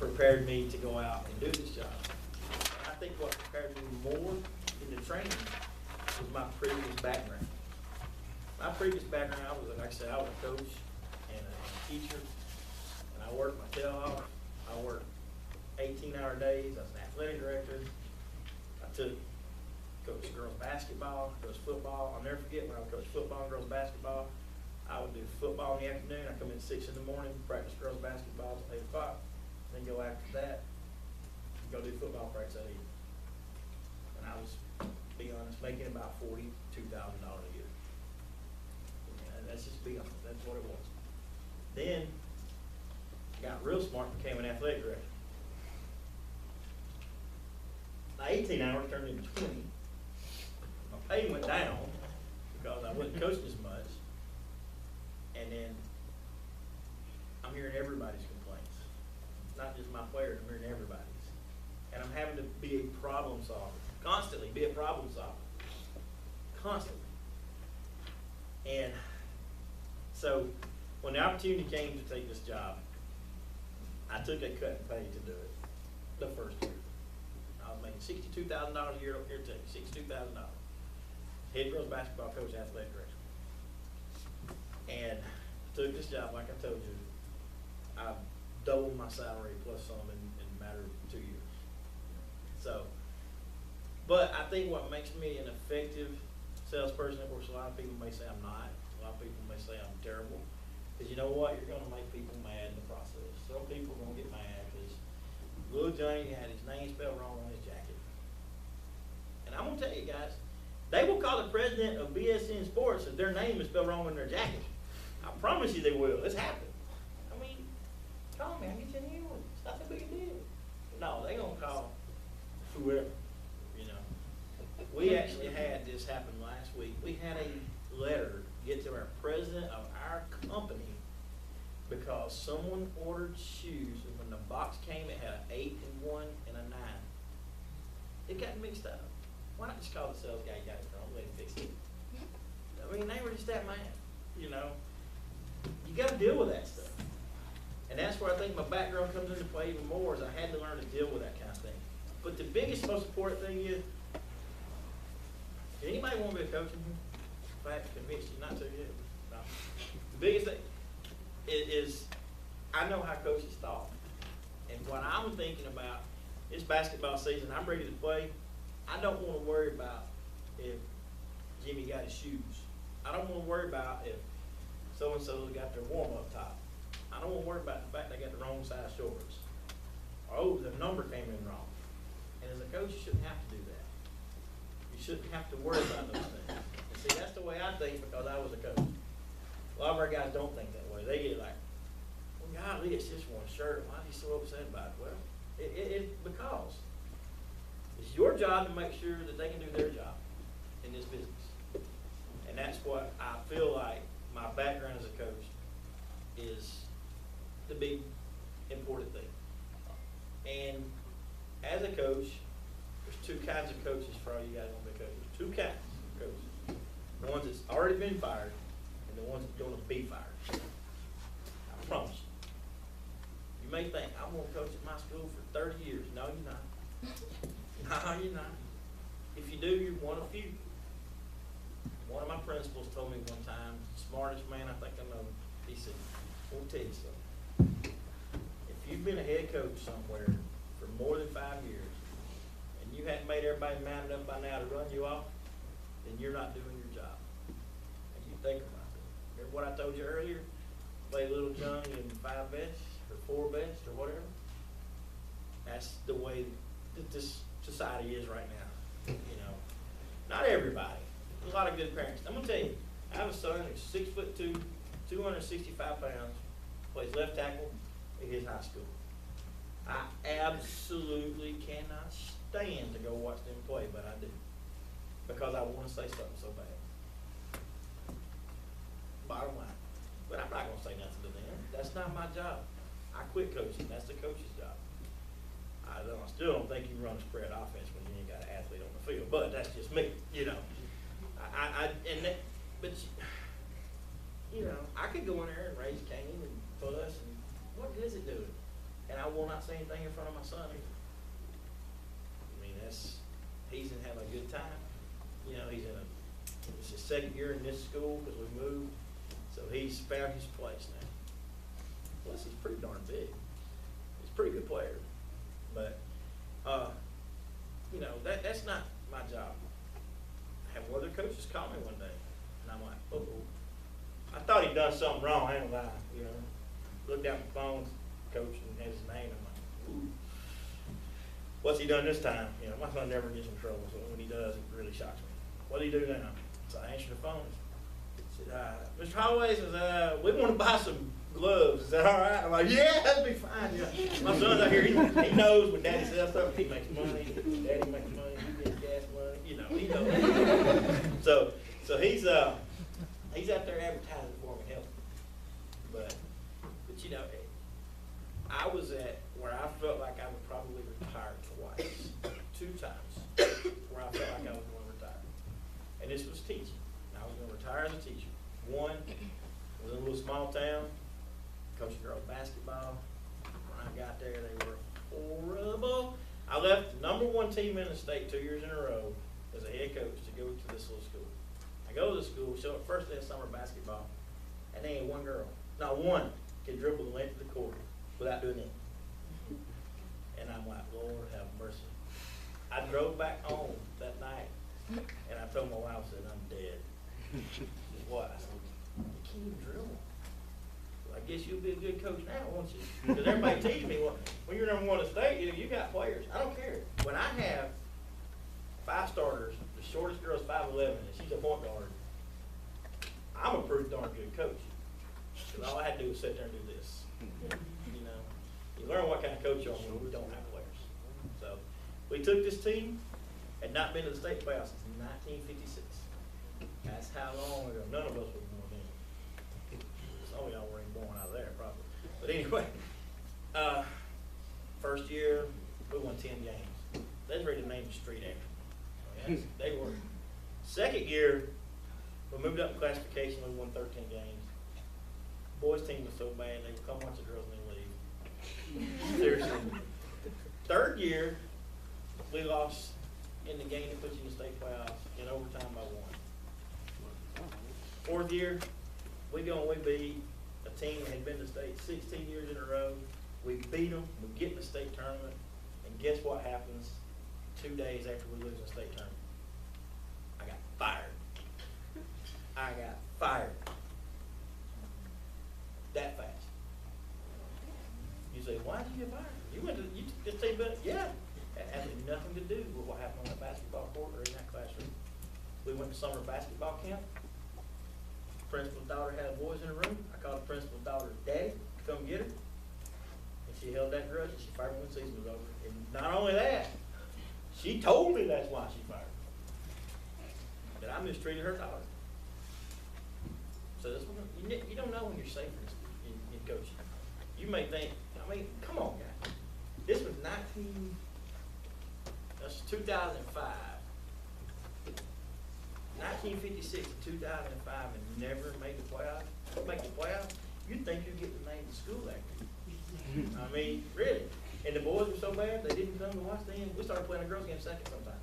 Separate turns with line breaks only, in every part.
prepared me to go out and do this job. And I think what prepared me more in the training was my previous background. My previous background, I was, like I said, I was a coach and a teacher, and I worked my tail off. I worked 18-hour days. I was an athletic director. I coached girls basketball, coached football. I'll never forget when I would coach football and girls basketball. I would do football in the afternoon. I come in 6 in the morning, practice girls basketball till 8 o'clock. Then go after that, go do football practice at 8. And I was, to be honest, making about $42,000 a year. And that's just be honest, that's what it was. Then I got real smart and became an athletic director. Now 18 hours turned into 20. My pay went down because I wasn't coaching as much. And then I'm hearing everybody's complaints. Not just my players, I'm hearing everybody's. And I'm having to be a problem solver. Constantly be a problem solver. Constantly. And so when the opportunity came to take this job, I took a cut in pay to do it the first year. I was making $62,000 a year up here too, $62,000. Head girls basketball coach, athletic director. And took this job, like I told you, I doubled my salary plus some in a matter of 2 years. So, but I think what makes me an effective salesperson, of course a lot of people may say I'm not, a lot of people may say I'm terrible, because you know what, you're going to make people mad in the process. Some people are going to get mad because little Johnny had his name spelled wrong on his jacket. And I'm going to tell you guys, they will call the president of BSN Sports if their name is spelled wrong on their jacket. I promise you they will. It's happened. I mean, call me. I'll get you a new one. It's not that big a deal. No, they're going to call whoever, you know. We actually had this happen last week. We had a letter get to our president of our company because someone ordered shoes, and when the box came, it had an 8 and 1 and a 9. It got mixed up. Why not just call the sales guy? He got it wrong. Let him fix it. I mean, they were just that mad, you know. You got to deal with that stuff. And that's where I think my background comes into play even more, is I had to learn to deal with that kind of thing. But the biggest, most important thing is, anybody want to be a coach in here? If I have to convince you not to, yeah. No. The biggest thing is I know how coaches thought. And what I'm thinking about, it's basketball season, I'm ready to play. I don't want to worry about if Jimmy got his shoes. I don't want to worry about if so-and-so's got their warm-up top. I don't want to worry about the fact they got the wrong size shorts. Or, oh, the number came in wrong. And as a coach, you shouldn't have to do that. You shouldn't have to worry about those things. And see, that's the way I think because I was a coach. A lot of our guys don't think that way. They get like, well, golly, it's just one shirt. Why is he so upset about it? Well, because it's your job to make sure that they can do their job in this business. And that's what I feel like my background as a coach is the big important thing. And as a coach, there's two kinds of coaches for all you guys want to be coaches. Two kinds of coaches. The ones that's already been fired and the ones that's going to be fired. I promise you. You may think, I'm going to coach at my school for 30 years. No, you're not. No, you're not. If you do, you're one of few. One of my principals told me one time, smartest man I think I know, he said, I'll tell you something. If you've been a head coach somewhere for more than 5 years, and you hadn't made everybody mad enough by now to run you off, then you're not doing your job. And you think about it. Remember what I told you earlier? Play little Johnny in 5 best, or 4 best, or whatever. That's the way that this society is right now. You know, not everybody. There's a lot of good parents. I'm gonna tell you, I have a son who's 6'2", 265 pounds, plays left tackle at his high school. I absolutely cannot stand to go watch them play, but I do. Because I want to say something so bad. Bottom line. But I'm not gonna say nothing to them. That's not my job. I quit coaching. That's the coach's job. I still don't think you can run a spread offense when you ain't got an athlete on the field, but that's just me, you know. But you know, I could go in there and raise Cain and fuss, and what good is it doing? And I want not say anything in front of my son either. I mean, he's in having a good time. You know, it's his second year in this school because we moved, so he's found his place now. Plus, he's pretty darn big. He's a pretty good player. But, you know, that's not my job. I had one of their coaches call me one day, and I'm like, uh-oh. I thought he'd done something wrong, I ain't gonna lie, you know. Looked down at the phone, coach, and has his name, I'm like, ooh. What's he done this time? You know, my son never gets in trouble, so when he does, it really shocks me. What do you do now? So I answered the phone. I said, Mr. Holloway says, we want to buy some gloves. Is that all right? I'm like, yeah, that'd be fine. Yeah. My son's out here, he knows when daddy sells something, he makes money. Daddy makes money, he gets gas money. You know, he knows. So he's out there advertising for me, helping. But you know, I was at where I felt like I would probably retire twice, 2 times, where I felt like I was going to retire. And this was teaching. I was going to retire as a teacher. One was in a little small town, coaching girls basketball. When I got there, they were horrible. I left the #1 team in the state 2 years in a row as a head coach to go to this little school. I go to the school, show up first day of summer basketball, and they ain't one girl, not one, can dribble the length of the court without doing it. And I'm like, Lord have mercy. I drove back home that night, and I told my wife, I said, I'm dead. What? I said, you can't even dribble. Well, I guess you'll be a good coach now, won't you? Because everybody teaches me, well, when you're #1 in the state, you got players. I don't care. When I have 5 starters, the shortest girl's 5'11", and she's a point guard, I'm a pretty darn good coach. Because all I had to do was sit there and do this. You know, you learn what kind of coach you are when we don't have players. So we took this team, had not been to the state playoffs since 1956. That's how long ago. None of us were born then. Some of y'all were even born out of there, probably. But anyway, first year we won 10 games. They was ready to name the street after. Yes, they were. Second year, we moved up in classification. We won 13 games. Boys team was so bad, they would come watch the girls and then leave. Seriously. Third year, we lost in the game that put you in the state playoffs in overtime by 1. Fourth year, we go and we beat a team that had been to state 16 years in a row. We beat them, we get in the state tournament, and guess what happens 2 days after we lose the state tournament? I got fired. I got fired. That fast. You say, why did you get fired? You just say, but yeah, it had nothing to do with what happened on that basketball court or in that classroom. We went to summer basketball camp. Principal's daughter had boys in the room. I called the principal's daughter's daddy to come get her. And she held that grudge and she fired me when the season was over. And not only that, she told me that's why she fired me. That I mistreated her daughter. So this one, you don't know when you're safe in coaching. You may think, I mean, come on, guys. This was 2005. 1956 to 2005 and never made the playoffs. What make the playoffs? You'd think you'd get the name of the school after. I mean, really. And the boys were so bad, they didn't come to watch the end. We started playing the girls game second sometimes.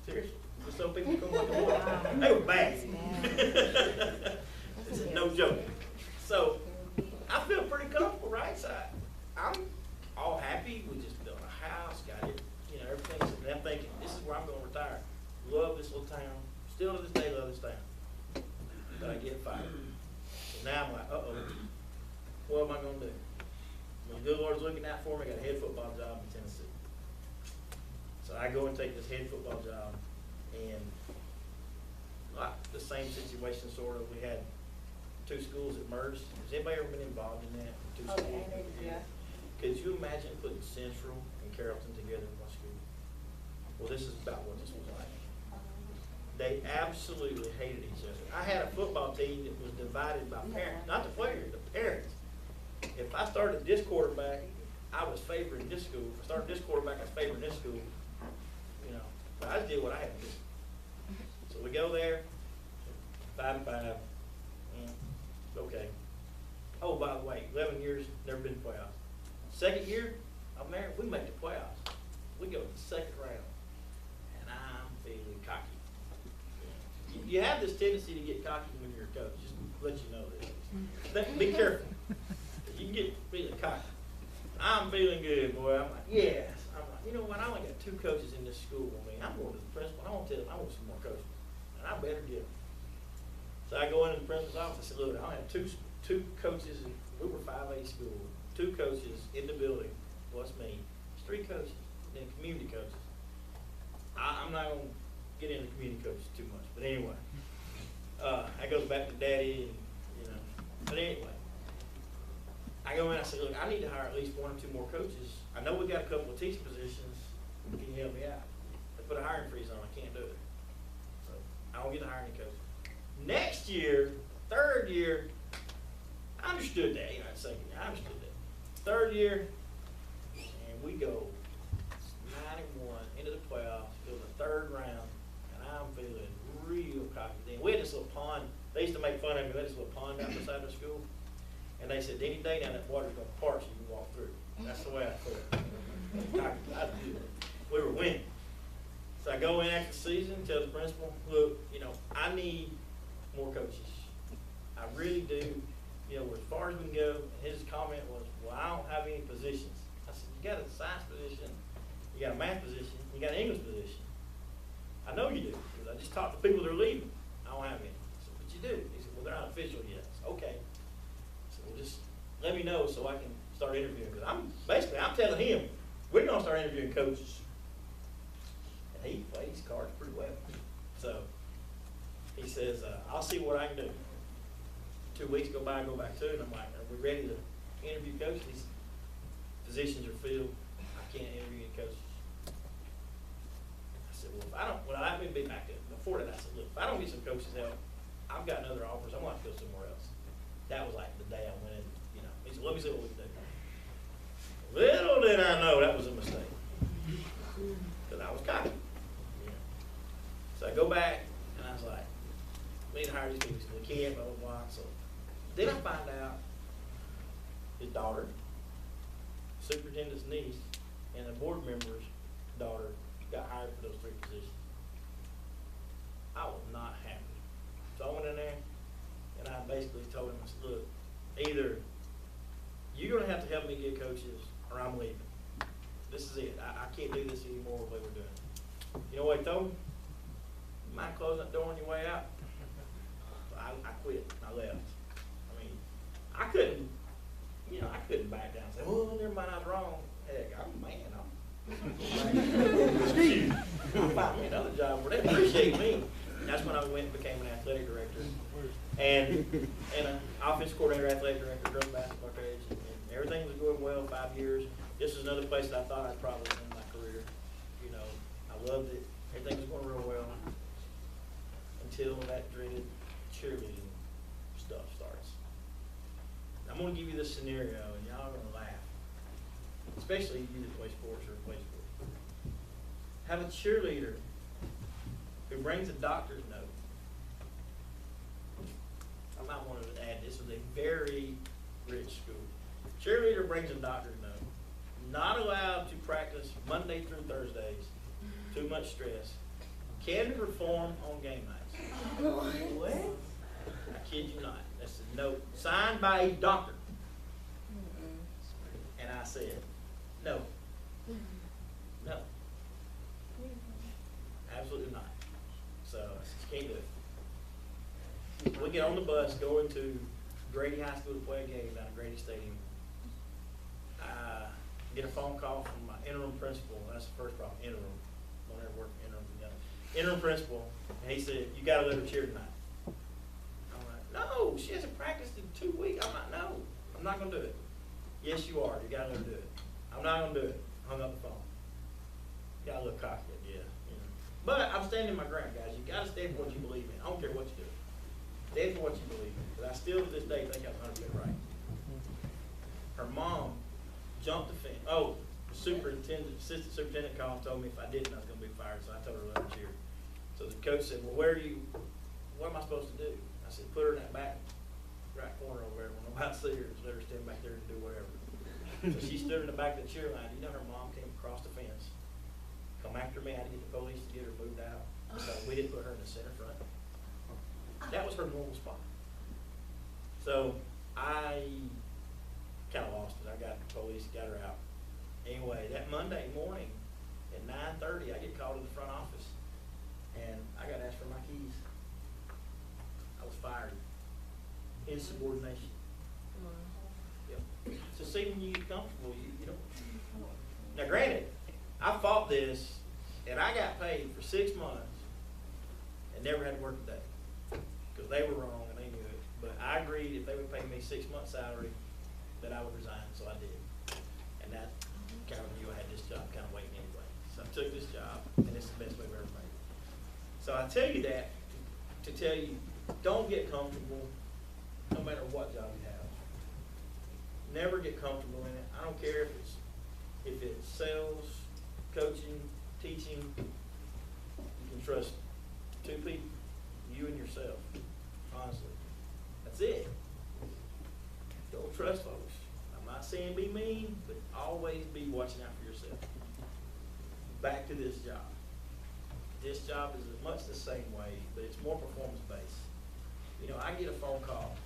Seriously. Just so people could come watch the boys. They were bad. This is no joke. So, I feel pretty comfortable, right? So I'm all happy. We just built a house, got it, you know, everything. And I'm thinking, this is where I'm going to retire. Love this little town. Still to this day, love this town. But I get fired. So now I'm like, uh-oh, what am I going to do? When the good Lord's looking out for me, I got a head football job in Tennessee. So I go and take this head football job, and like the same situation, sort of. We had 2 schools that merged. Has anybody ever been involved in that? 2 schools?
Yeah.
Could you imagine putting Central and Carrollton together in one school? Well, this is about what this was like. They absolutely hated each other. I had a football team that was divided by parents, not the players, the parents. If I started this quarterback, I was favoring this school. If I started this quarterback, I was favoring this school. You know, but I just did what I had to do. So we go there, 5-5. Okay. Oh, by the way, 11 years, never been to playoffs. Second year, I'm there, we make the playoffs. We go to the second round, and I'm feeling cocky. You have this tendency to get cocky when you're a coach, just to let you know this. Be careful. You can get feeling cocky. I'm feeling good, boy. I'm like, yes. I'm like, you know what? I only got 2 coaches in this school with me. I'm going to the principal. I want to tell him I want some more coaches, and I better get them. So I go into the principal's office. I said, look, I only have two coaches, and we were 5A school. 2 coaches in the building. What's me? It's 3 coaches, then community coaches. I'm not going to get into community coaches too much, but anyway, that goes back to daddy, and but anyway. I go in, I say, look, I need to hire at least 1 or 2 more coaches. I know we got a couple of teaching positions. Can you help me out? They put a hiring freeze on, I can't do it. So I don't get to hire any coaches. Next year, 3rd year, I understood that, not second year, I understood that. 3rd year, and we go 9-1 into the playoffs, go to the 3rd round, and I'm feeling real cocky. Then we had this little pond, they used to make fun of me, we had this little pond out beside the school. And they said, any day now that water's going to part, so you can walk through. That's the way I felt. We were winning. So I go in after the season, tell the principal, look, I need more coaches. I really do. As far as we can go. And his comment was, well, I don't have any positions. I said, you got a science position, you got a math position, you got an English position. I know you do, because I just talked to people that are leaving. I don't have any. I said, but you do. He said, well, they're not official yet. I said, okay. Well, just let me know so I can start interviewing. Because I'm telling him, we're going to start interviewing coaches. And he plays cards pretty well. So he says, I'll see what I can do. 2 weeks go by, I go back to it, and I'm like, are we ready to interview coaches? These positions are filled. I can't interview any coaches. I said, I would be back there. Before that, I said, look, if I don't get some coaches help, I've got other offers. I'm going to have to go somewhere else. That was like the day I went in, He said, let me see what we can do. Little did I know that was a mistake. Because I was cocky. So I go back, and I was like, we need to hire these people. We can't, blah, blah, blah. So then I find out his daughter, superintendent's niece, and a board member's daughter got hired for those 3 positions. I was not happy. So I went in there, and I basically told him, I said, look, either you're going to have to help me get coaches, or I'm leaving. This is it. I can't do this anymore the way we're doing it. You know what he told me? You mind closing that door on your way out? So I quit. I left. I couldn't back down and say, oh, never mind, I was wrong. Heck, I'm a man. I'll find me another job where they appreciate me. That's when I went and became an athletic director. And an offense coordinator, athletic director, girls basketball coach, and everything was going well, 5 years. This was another place that I thought I'd probably end my career. I loved it. Everything was going real well until that dreaded cheerleading stuff starts. I'm going to give you this scenario, and y'all are going to laugh, especially you that play sports or play sports. Have a cheerleader who brings a doctor's note. I might want to add, this was a very rich school. Cheerleader brings a doctor's note. Not allowed to practice Monday through Thursdays. Too much stress. Can perform on game nights. What? I kid you not. That's a note signed by a doctor. And I said, no. No. Absolutely not. So I just can't do it. We get on the bus going to Grady High School to play a game down at Grady Stadium. Get a phone call from my interim principal. That's the first problem, interim. Don't ever work interim together. Interim principal, and he said, you got to let her cheer tonight. I'm like, no, she hasn't practiced in 2 weeks. I'm like, no, I'm not going to do it. Yes, you are. You got to let her do it. I'm not going to do it. Hung up the phone. Got a little cocky, yeah. But I'm standing my ground, guys. You got to stand for what you believe in. I don't care what you do. Stand for what you believe in. But I still, to this day, think I'm 100% right. Her mom jumped the fence. Oh, the assistant superintendent called and told me if I didn't, I was going to be fired. So I told her to let her cheer. So the coach said, well, what am I supposed to do? I said, put her in that back right corner over there when I'm about to see her. Just let her stand back there and do whatever. So she stood in the back of the cheer line. You know, her mom came across the fence, come after me. I had to get the police to get her moved out. So we didn't put her in the center front. That was her normal spot. So I kind of lost it. I got the police, got her out. Anyway, that Monday morning at 9:30, I get called to the front office, and I got asked for my keys. I was fired. Insubordination. Yep. So see, when you get comfortable, you don't. Now, granted, I fought this, and I got paid for 6 months, and never had to work a day, because they were wrong and they knew it. But I agreed if they would pay me 6 months' salary, that I would resign, so I did. And that kind of knew I had this job kind of waiting anyway. So I took this job, and it's the best way I've ever made it. So I tell you that to tell you, don't get comfortable no matter what job you have. Never get comfortable in it. I don't care if it's sales, coaching, teaching. You can trust 2 people, you and yourself, honestly. That's it. Don't trust folks. I'm not saying be mean, but always be watching out for yourself. Back to this job. This job is much the same way, but it's more performance-based. You know, I get a phone call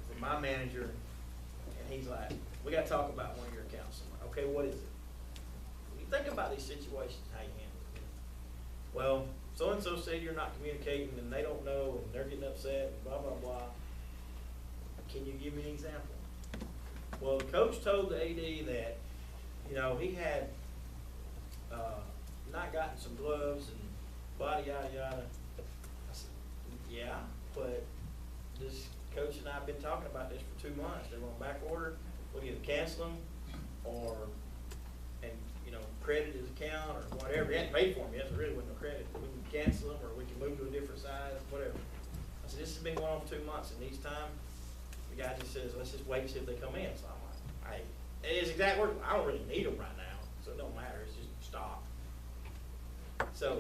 from my manager, and he's like, we got to talk about one of your accounts. I'm like, okay, what is it? You think about these situations, how you handle it. Well, so-and-so said you're not communicating, and they don't know, and they're getting upset, and blah, blah, blah. Can you give me an example? Well, the coach told the AD that, you know, he had not gotten some gloves and blah, yada, yada. I said, yeah, but this coach and I have been talking about this for 2 months. They're on back order. We'll either cancel them or, and, you know, credit his account or whatever. He hadn't paid for them yet, so really wasn't no credit. We can cancel them or we can move to a different size, whatever. I said, this has been going on for 2 months, and each time the guy just says, let's just wait and see if they come in. So I'm like, it is exact word. I don't really need them right now, so it don't matter. It's just stop. So,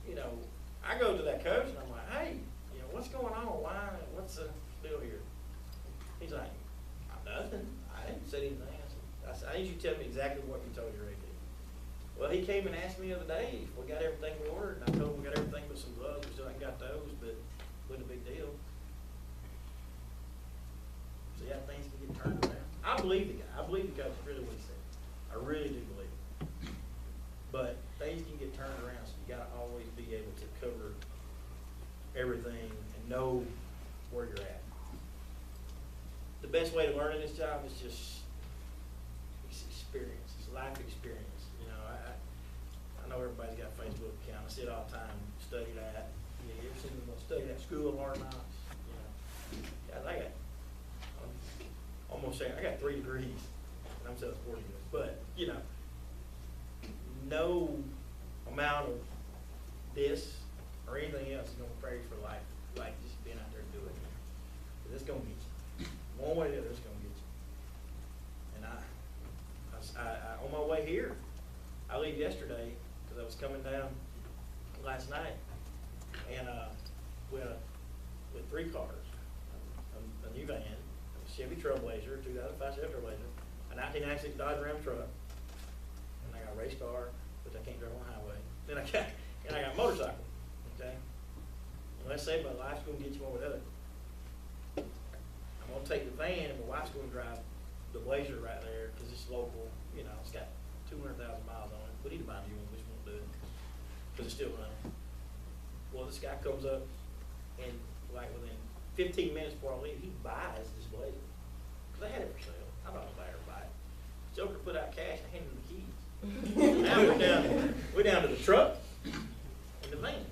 you know, I go to that coach and I'm like, hey, you know, what's going on? Why? What's the deal here? He's like, nothing. I didn't say anything. I said, I need you to tell me exactly what you told your AD. Well, he came and asked me the other day if we got everything we ordered, and I told him we got everything but some gloves. We still ain't got those, but it wasn't a big deal. So yeah, things can get turned around. I believe the guy. I believe the coach really what he said. I really do believe it. But things can get turned around, so you got to always be able to cover everything and know where you're at. The best way to learn in this job is just experience. It's life experience. You know, I know everybody's got a Facebook account. I see it all the time. Study that. You ever seen them study that school of hard knocks? You know, guys, I got almost saying I got 3 degrees, and I'm selling sporting goods. But you know, no amount of this or anything else is going to prepare you for life like just being out there doing it. Because it's going to get you. One way or the other, it's going to get you. And I on my way here, I leave yesterday because I was coming down last night, and with 3 cars, a new van, a Chevy Trailblazer, 2005 Chevy Trailblazer, a 1996 Dodge Ram truck, and I got a race car, which I can't drive on the highway. Then I got a motorcycle. Okay, and let's say my life's going to get you one with other. I'm going to take the van, and my wife's going to drive the Blazer right there because it's local. You know, it's got 200,000 miles on it. We need to buy a new one. We just won't do it because it's still running. Well, this guy comes up, and like within 15 minutes before I leave, he buys this Blazer because I had it for sale. I'm not going to buy her buy it. Joker put out cash and handed him the keys. Now we're down to the truck and the van.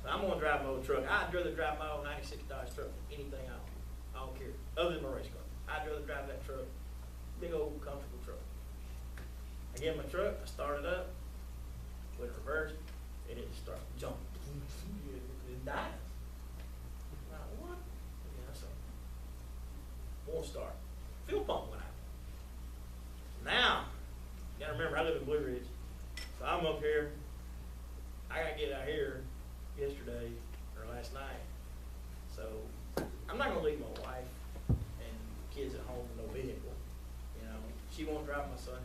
I'm going to drive my old truck. I'd rather drive my old 96 Dodge truck than anything else. I don't care. Other than my race car. I'd rather drive that truck. Big old comfortable truck. I get in my truck, I start it up, with it reversed, and it just starts jumping. It dies. I'm like, what? Yeah, so won't start. Fuel pump went out. Now, you gotta remember I live in Blue Ridge. So I'm up here. I gotta get out here yesterday or last night. So I'm not gonna leave my wife and kids at home with no vehicle. She won't drive my son.